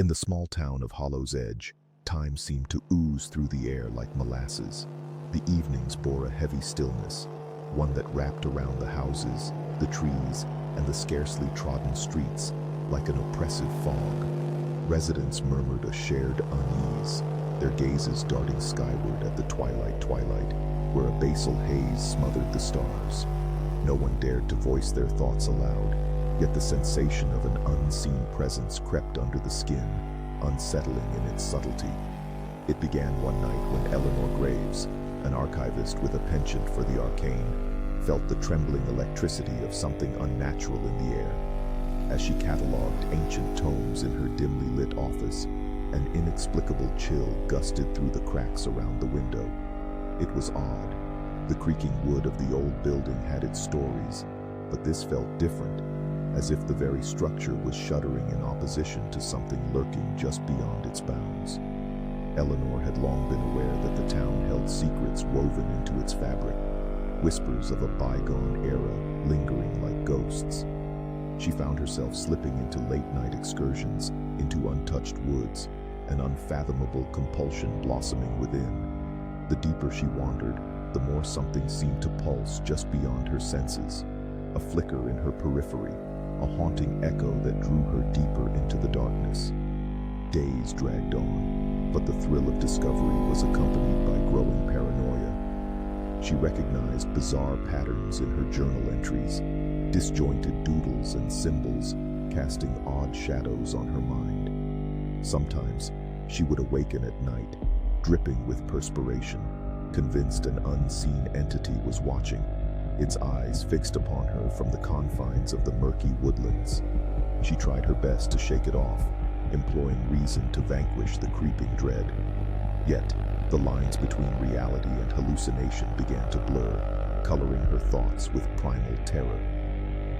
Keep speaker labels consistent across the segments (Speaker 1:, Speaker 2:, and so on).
Speaker 1: In the small town of Hollow's Edge, time seemed to ooze through the air like molasses. The evenings bore a heavy stillness, one that wrapped around the houses, the trees, and the scarcely trodden streets like an oppressive fog. Residents murmured a shared unease, their gazes darting skyward at the twilight, where a basal haze smothered the stars. No one dared to voice their thoughts aloud, yet the sensation of an unseen presence crept under the skin, unsettling in its subtlety. It began one night when Eleanor Graves, an archivist with a penchant for the arcane, felt the trembling electricity of something unnatural in the air. As she catalogued ancient tomes in her dimly lit office, an inexplicable chill gusted through the cracks around the window. It was odd. The creaking wood of the old building had its stories, but this felt different, as if the very structure was shuddering in opposition to something lurking just beyond its bounds. Eleanor had long been aware that the town held secrets woven into its fabric, whispers of a bygone era lingering like ghosts. She found herself slipping into late-night excursions, into untouched woods, an unfathomable compulsion blossoming within. The deeper she wandered, the more something seemed to pulse just beyond her senses, a flicker in her periphery, a haunting echo that drew her deeper into the darkness. Days dragged on, but the thrill of discovery was accompanied by growing paranoia. She recognized bizarre patterns in her journal entries, disjointed doodles and symbols casting odd shadows on her mind. Sometimes she would awaken at night, dripping with perspiration, convinced an unseen entity was watching, its eyes fixed upon her from the confines of the murky woodlands. She tried her best to shake it off, employing reason to vanquish the creeping dread. Yet, the lines between reality and hallucination began to blur, coloring her thoughts with primal terror.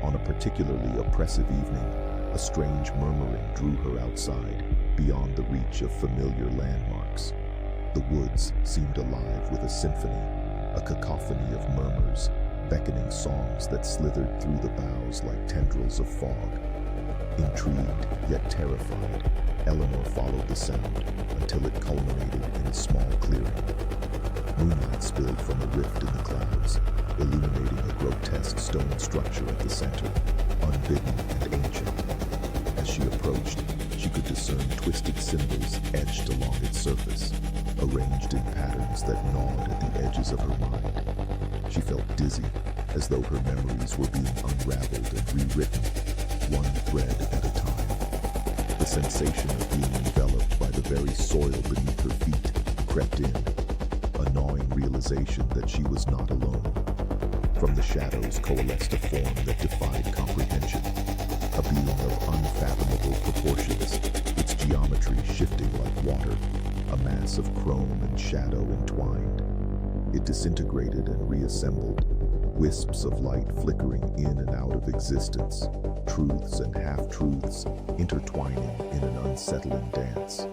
Speaker 1: On a particularly oppressive evening, a strange murmuring drew her outside, beyond the reach of familiar landmarks. The woods seemed alive with a symphony, a cacophony of murmurs, beckoning songs that slithered through the boughs like tendrils of fog. Intrigued, yet terrified, Eleanor followed the sound until it culminated in a small clearing. Moonlight spilled from a rift in the clouds, illuminating a grotesque stone structure at the center, unbidden and ancient. As she approached, she could discern twisted symbols etched along its surface, arranged in patterns that gnawed at the edges of her mind. She felt dizzy, as though her memories were being unraveled and rewritten, one thread at a time. The sensation of being enveloped by the very soil beneath her feet crept in, a gnawing realization that she was not alone. From the shadows coalesced a form that defied comprehension, a being of unfathomable proportions, its geometry shifting like water, a mass of chrome and shadow entwined. It disintegrated and reassembled, wisps of light flickering in and out of existence, truths and half-truths intertwining in an unsettling dance.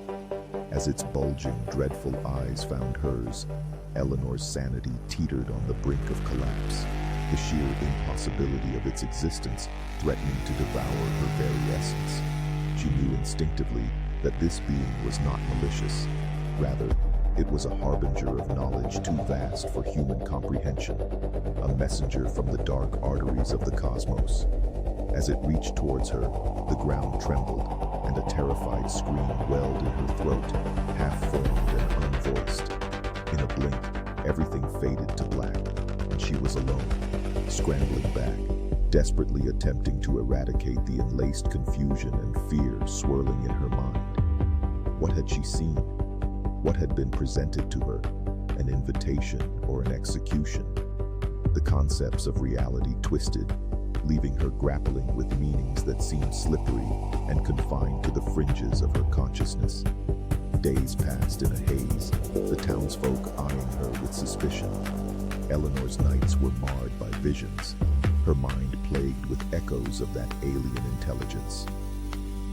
Speaker 1: As its bulging, dreadful eyes found hers, Eleanor's sanity teetered on the brink of collapse, the sheer impossibility of its existence threatening to devour her very essence. She knew instinctively that this being was not malicious. Rather, it was a harbinger of knowledge too vast for human comprehension, a messenger from the dark arteries of the cosmos. As it reached towards her, the ground trembled, and a terrified scream welled in her throat, half-formed and unvoiced. In a blink, everything faded to black, and she was alone, scrambling back, desperately attempting to eradicate the enlaced confusion and fear swirling in her mind. What had she seen? What had been presented to her? An invitation or an execution? The concepts of reality twisted, leaving her grappling with meanings that seemed slippery and confined to the fringes of her consciousness. Days passed in a haze, the townsfolk eyeing her with suspicion. Eleanor's nights were marred by visions, her mind plagued with echoes of that alien intelligence.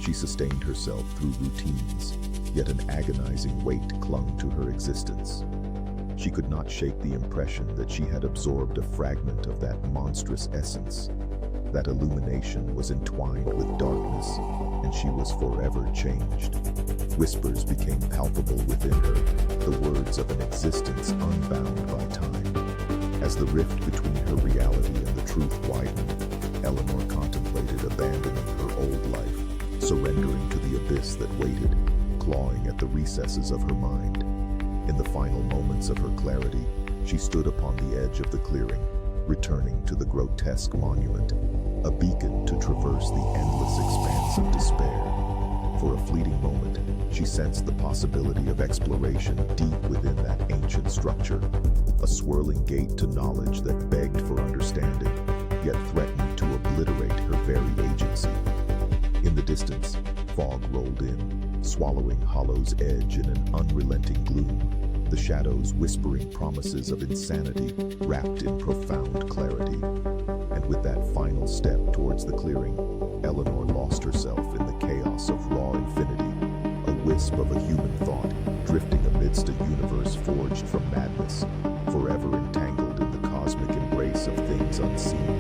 Speaker 1: She sustained herself through routines, yet an agonizing weight clung to her existence. She could not shake the impression that she had absorbed a fragment of that monstrous essence. That illumination was entwined with darkness, and she was forever changed. Whispers became palpable within her, the words of an existence unbound by time. As the rift between her reality and the truth widened, Eleanor contemplated abandoning her old life, surrendering to the abyss that waited, clawing at the recesses of her mind. In the final moments of her clarity, she stood upon the edge of the clearing, returning to the grotesque monument, a beacon to traverse the endless expanse of despair. For a fleeting moment, she sensed the possibility of exploration deep within that ancient structure, a swirling gate to knowledge that begged for understanding, yet threatened to obliterate her very agency. In the distance, fog rolled in, swallowing Hollow's edge in an unrelenting gloom, the shadows whispering promises of insanity wrapped in profound clarity. And with that final step towards the clearing, Eleanor lost herself in the chaos of raw infinity, a wisp of a human thought drifting amidst a universe forged from madness, forever entangled in the cosmic embrace of things unseen.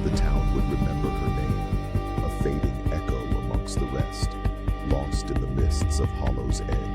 Speaker 1: The town would remember her name, a fading echo amongst the rest, lost in the mists of Hollow's Edge.